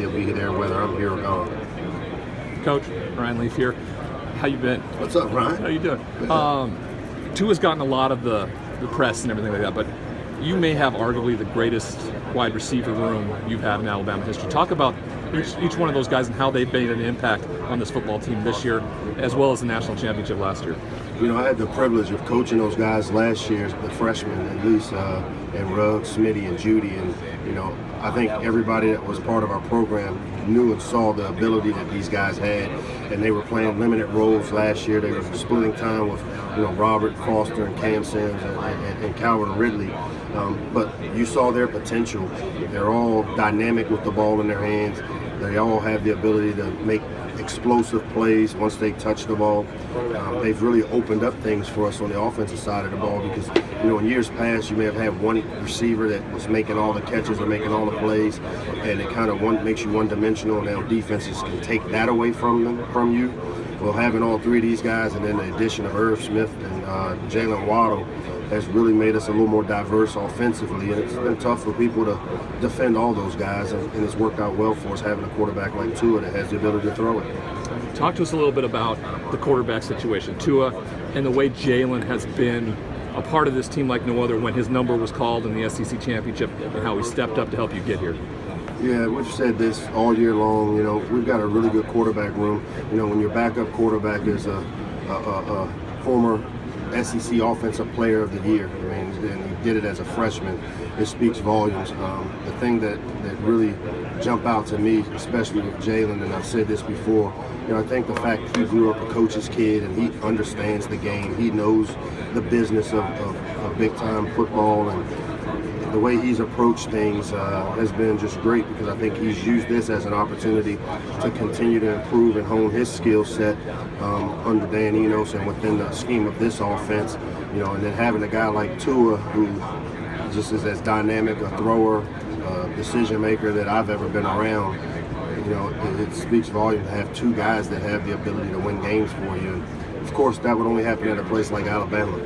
he'll be there whether I'm here or gone. Coach, Ryan Leaf here. How you been? What's up, Ryan? How you doing? Tua's gotten a lot of the press and everything like that, but you may have arguably the greatest wide receiver room you've had in Alabama history. Talk about each one of those guys and how they've made an impact on this football team this year, as well as the national championship last year. You know, I had the privilege of coaching those guys last year, the freshmen at least, and Ruggs, Smitty, and Judy. And, you know, I think everybody that was part of our program knew and saw the ability that these guys had. And they were playing limited roles last year. They were splitting time with, you know, Robert Foster and Cam Sims and Calvin Ridley. But you saw their potential. They're all dynamic with the ball in their hands. They all have the ability to make explosive plays once they touch the ball. They've really opened up things for us on the offensive side of the ball because, you know, in years past you may have had one receiver that was making all the catches or making all the plays, and it kind of makes you one-dimensional. Now defenses can take that away from you. Well, having all three of these guys and then the addition of Irv Smith and Jalen Waddle has really made us a little more diverse offensively, and it's been tough for people to defend all those guys, and it's worked out well for us having a quarterback like Tua that has the ability to throw it. Talk to us a little bit about the quarterback situation, Tua, and the way Jalen has been a part of this team like no other when his number was called in the SEC championship and how he stepped up to help you get here. Yeah, we've said this all year long. You know, we've got a really good quarterback room. You know, when your backup quarterback is a former SEC Offensive Player of the Year, I mean, and he did it as a freshman, it speaks volumes. The thing that really jumped out to me, especially with Jalen, and I've said this before, you know, I think the fact that he grew up a coach's kid and he understands the game, he knows the business of big-time football, and the way he's approached things has been just great because I think he's used this as an opportunity to continue to improve and hone his skill set under Dan Enos and within the scheme of this offense. You know, and then having a guy like Tua who just is as dynamic a thrower, decision maker that I've ever been around. You know, it speaks volume to have two guys that have the ability to win games for you. And of course, that would only happen at a place like Alabama.